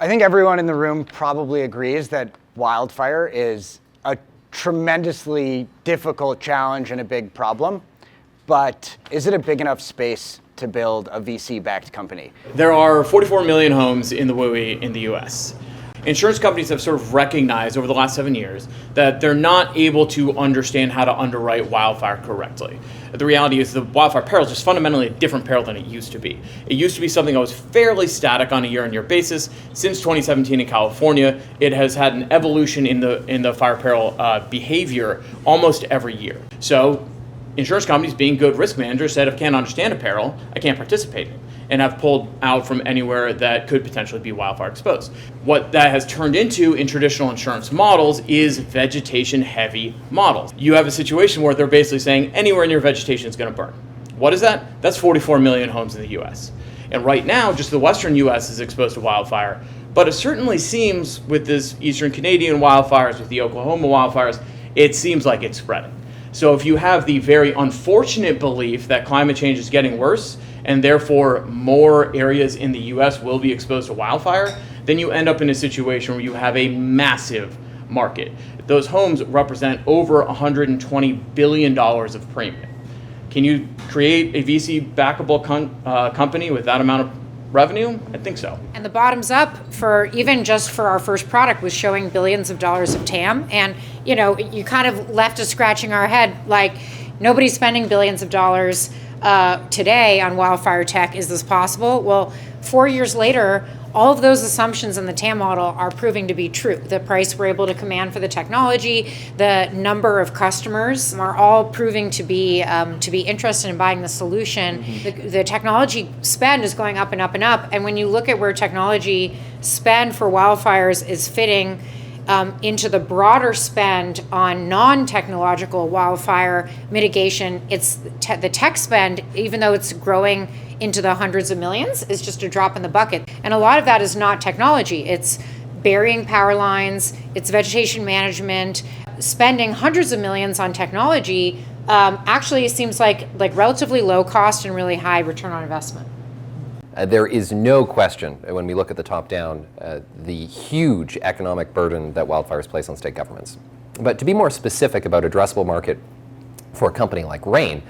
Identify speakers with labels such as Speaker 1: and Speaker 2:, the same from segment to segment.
Speaker 1: I think everyone in the room probably agrees that wildfire is a tremendously difficult challenge and a big problem, but is it a big enough space to build a VC-backed company?
Speaker 2: There are 44 million homes in the WUI in the US. Insurance companies have sort of recognized over the last 7 years that they're not able to understand how to underwrite wildfire correctly. The reality is the wildfire peril is just fundamentally a different peril than it used to be. It used to be something that was fairly static on a year-on-year basis. Since 2017 in California, it has had an evolution in the fire peril behavior almost every year. So insurance companies, being good risk managers, said if I can't understand a peril, I can't participate in it, and have pulled out from anywhere that could potentially be wildfire exposed. What that has turned into in traditional insurance models is vegetation-heavy models. You have a situation where they're basically saying anywhere near vegetation is going to burn. What is that? That's 44 million homes in the US. And right now, just the western US is exposed to wildfire, but it certainly seems with this eastern Canadian wildfires, with the Oklahoma wildfires, it seems like it's spreading. So if you have the very unfortunate belief that climate change is getting worse, and therefore more areas in the US will be exposed to wildfire, then you end up in a situation where you have a massive market. Those homes represent over $120 billion of premium. Can you create a VC-backable company with that amount of revenue? I think so.
Speaker 3: And the bottoms up for even just for our first product was showing billions of dollars of TAM. And, you know, you kind of left us scratching our head like nobody's spending billions of dollars today on wildfire tech. Is this possible? Well, 4 years later, all of those assumptions in the TAM model are proving to be true. The price we're able to command for the technology, the number of customers are all proving to be interested in buying the solution. Mm-hmm. The technology spend is going up and up and up. And when you look at where technology spend for wildfires is fitting into the broader spend on non-technological wildfire mitigation, it's the tech spend, even though it's growing into the hundreds of millions, is just a drop in the bucket. And a lot of that is not technology. It's burying power lines, it's vegetation management. Spending hundreds of millions on technology actually seems like relatively low cost and really high return on investment.
Speaker 4: There is no question, when we look at the top down, the huge economic burden that wildfires place on state governments. But to be more specific about addressable market for a company like Rain,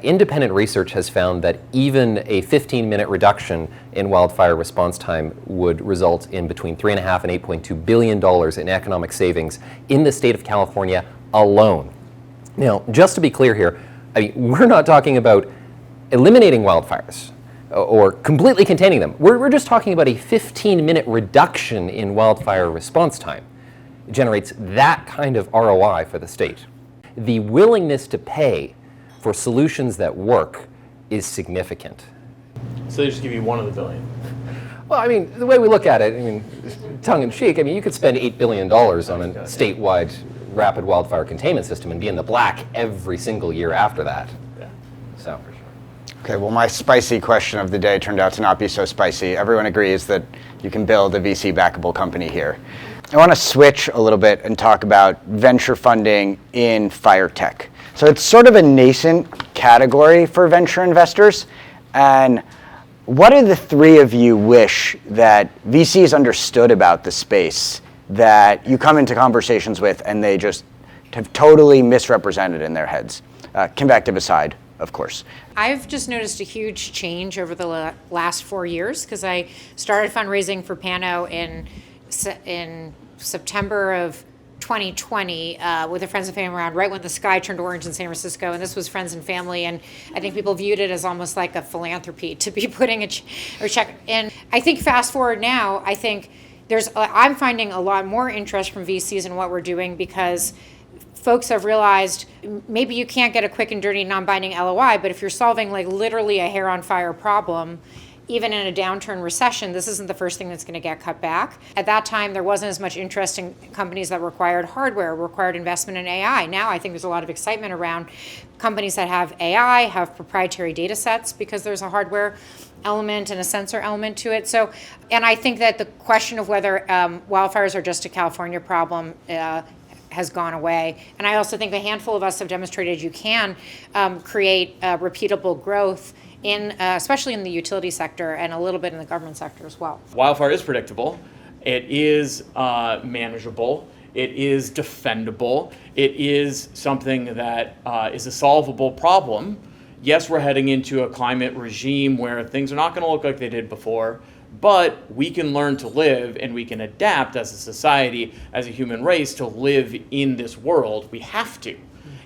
Speaker 4: independent research has found that even a 15-minute reduction in wildfire response time would result in between $3.5 and $8.2 billion in economic savings in the state of California alone. Now, just to be clear here, we're not talking about eliminating wildfires or completely containing them. We're just talking about a 15-minute reduction in wildfire response time. It generates that kind of ROI for the state. The willingness to pay for solutions that work is significant.
Speaker 2: So they just give you one of the billion.
Speaker 4: Well, I mean, the way we look at it, tongue in cheek, you could spend $8 billion on a statewide rapid wildfire containment system and be in the black every single year after that.
Speaker 2: Yeah.
Speaker 4: So.
Speaker 1: Okay, well, my spicy question of the day turned out to not be so spicy. Everyone agrees that you can build a VC-backable company here. I want to switch a little bit and talk about venture funding in fire tech. So it's sort of a nascent category for venture investors. And what do the three of you wish that VCs understood about the space that you come into conversations with and they just have totally misrepresented in their heads? Convective aside, of course.
Speaker 3: I've just noticed a huge change over the last 4 years because I started fundraising for Pano in September of 2020 with a friends and family around right when the sky turned orange in San Francisco, and this was friends and family, and I think people viewed it as almost like a philanthropy to be putting a check. And I think fast forward now, I think I'm finding a lot more interest from VCs in what we're doing because folks have realized maybe you can't get a quick and dirty non-binding LOI, but if you're solving literally a hair on fire problem, even in a downturn recession, this isn't the first thing that's going to get cut back. At that time, there wasn't as much interest in companies that required hardware, required investment in AI. Now I think there's a lot of excitement around companies that have AI, have proprietary data sets because there's a hardware element and a sensor element to it. So, and I think that the question of whether wildfires are just a California problem has gone away. And I also think a handful of us have demonstrated you can create repeatable growth especially in the utility sector and a little bit in the government sector as well.
Speaker 2: Wildfire is predictable. It is manageable. It is defendable. It is something that is a solvable problem. Yes, we're heading into a climate regime where things are not going to look like they did before, but we can learn to live and we can adapt as a society, as a human race, to live in this world. We have to.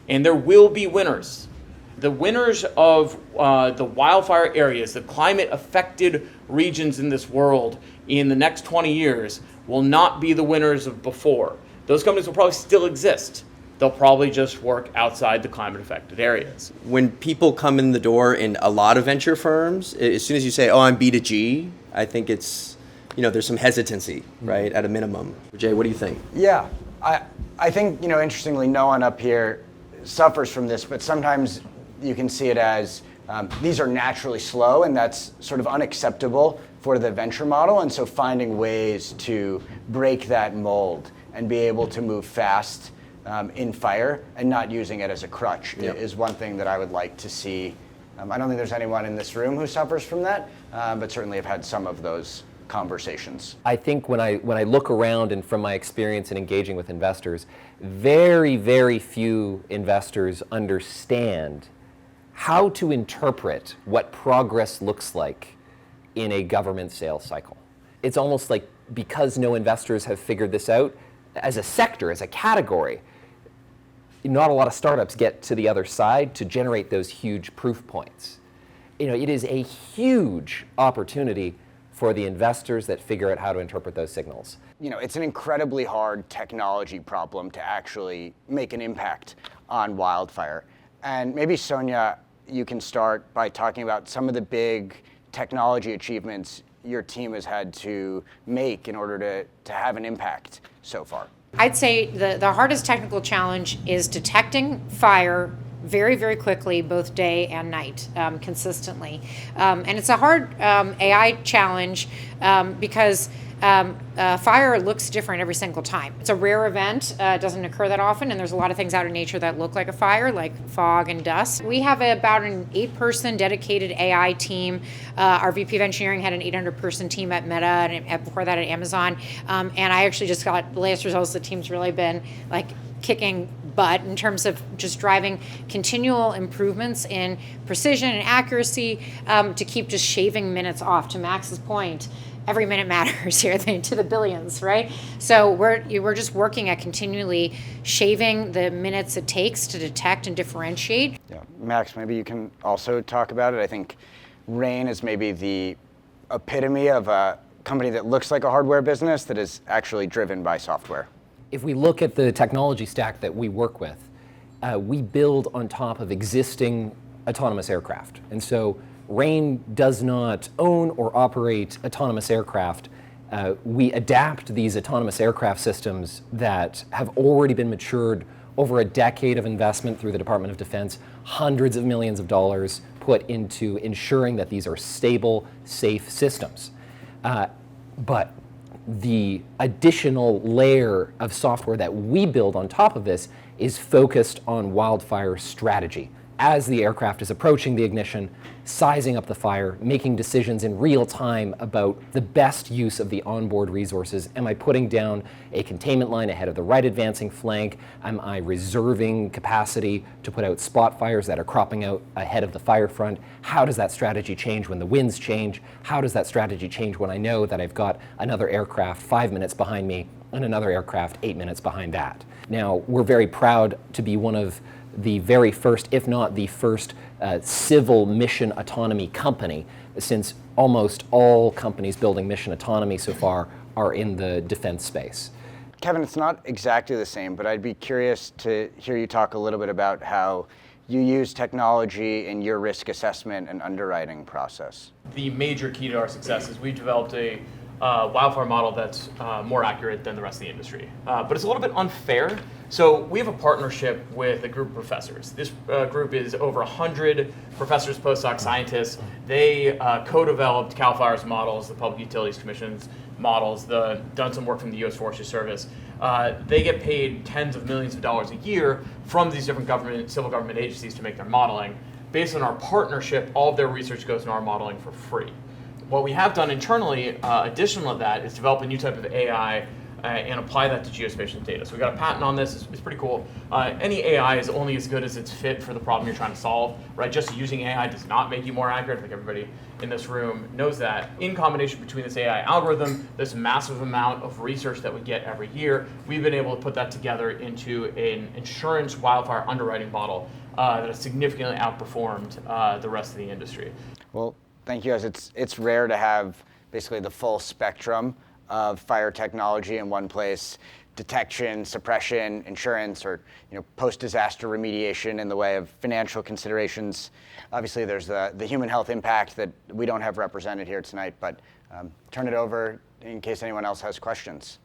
Speaker 2: And there will be winners. The winners of the wildfire areas, the climate-affected regions in this world in the next 20 years will not be the winners of before. Those companies will probably still exist. They'll probably just work outside the climate-affected areas.
Speaker 5: When people come in the door in a lot of venture firms, as soon as you say, oh, I'm B2G, I think it's, there's some hesitancy, right, at a minimum. Jay, what do you think?
Speaker 1: Yeah, I think, interestingly, no one up here suffers from this, but sometimes you can see it as these are naturally slow, and that's sort of unacceptable for the venture model. And so finding ways to break that mold and be able to move fast in fire and not using it as a crutch is one thing that I would like to see. I don't think there's anyone in this room who suffers from that, but certainly have had some of those conversations.
Speaker 4: I think when I look around and from my experience in engaging with investors, very, very few investors understand how to interpret what progress looks like in a government sales cycle. It's almost like because no investors have figured this out, as a sector, as a category, not a lot of startups get to the other side to generate those huge proof points. It is a huge opportunity for the investors that figure out how to interpret those signals.
Speaker 1: It's an incredibly hard technology problem to actually make an impact on wildfire. And maybe, Sonia, you can start by talking about some of the big technology achievements your team has had to make in order to have an impact so far.
Speaker 3: I'd say the hardest technical challenge is detecting fire very, very quickly, both day and night, consistently. And it's a hard AI challenge because fire looks different every single time. It's a rare event. It doesn't occur that often, and there's a lot of things out in nature that look like a fire, like fog and dust. We have about an 8-person dedicated AI team. Our VP of engineering had an 800-person team at Meta, and before that at Amazon. And I actually just got the latest results. The team's really been kicking butt in terms of just driving continual improvements in precision and accuracy to keep just shaving minutes off. To Max's point, every minute matters here to the billions, right? So we're just working at continually shaving the minutes it takes to detect and differentiate.
Speaker 1: Yeah, Max, maybe you can also talk about it. I think Rain is maybe the epitome of a company that looks like a hardware business that is actually driven by software.
Speaker 4: If we look at the technology stack that we work with, we build on top of existing autonomous aircraft. And so Rain does not own or operate autonomous aircraft. We adapt these autonomous aircraft systems that have already been matured over a decade of investment through the Department of Defense, hundreds of millions of dollars put into ensuring that these are stable, safe systems. But the additional layer of software that we build on top of this is focused on wildfire strategy. As the aircraft is approaching the ignition, sizing up the fire, making decisions in real time about the best use of the onboard resources. Am I putting down a containment line ahead of the right advancing flank? Am I reserving capacity to put out spot fires that are cropping out ahead of the fire front? How does that strategy change when the winds change? How does that strategy change when I know that I've got another aircraft 5 minutes behind me and another aircraft 8 minutes behind that? Now, we're very proud to be one of the very first, if not the first, civil mission autonomy company, since almost all companies building mission autonomy so far are in the defense space.
Speaker 1: Kevin, it's not exactly the same, but I'd be curious to hear you talk a little bit about how you use technology in your risk assessment and underwriting process.
Speaker 2: The major key to our success is we've developed a wildfire model that's more accurate than the rest of the industry. But it's a little bit unfair. So we have a partnership with a group of professors. This group is over 100 professors, postdoc scientists. They co-developed CAL FIRE's models, the Public Utilities Commission's models, done some work from the U.S. Forestry Service. They get paid tens of millions of dollars a year from these different civil government agencies to make their modeling. based on our partnership, all of their research goes into our modeling for free. What we have done internally, additional to that, is develop a new type of AI and apply that to geospatial data. So we got a patent on this. It's pretty cool. Any AI is only as good as it's fit for the problem you're trying to solve, right? Just using AI does not make you more accurate. I think everybody in this room knows that. In combination between this AI algorithm, this massive amount of research that we get every year, we've been able to put that together into an insurance wildfire underwriting model that has significantly outperformed the rest of the industry.
Speaker 1: Well, thank you, guys. It's rare to have basically the full spectrum of fire technology in one place: detection, suppression, insurance, or post-disaster remediation in the way of financial considerations. Obviously, there's the human health impact that we don't have represented here tonight, but turn it over in case anyone else has questions.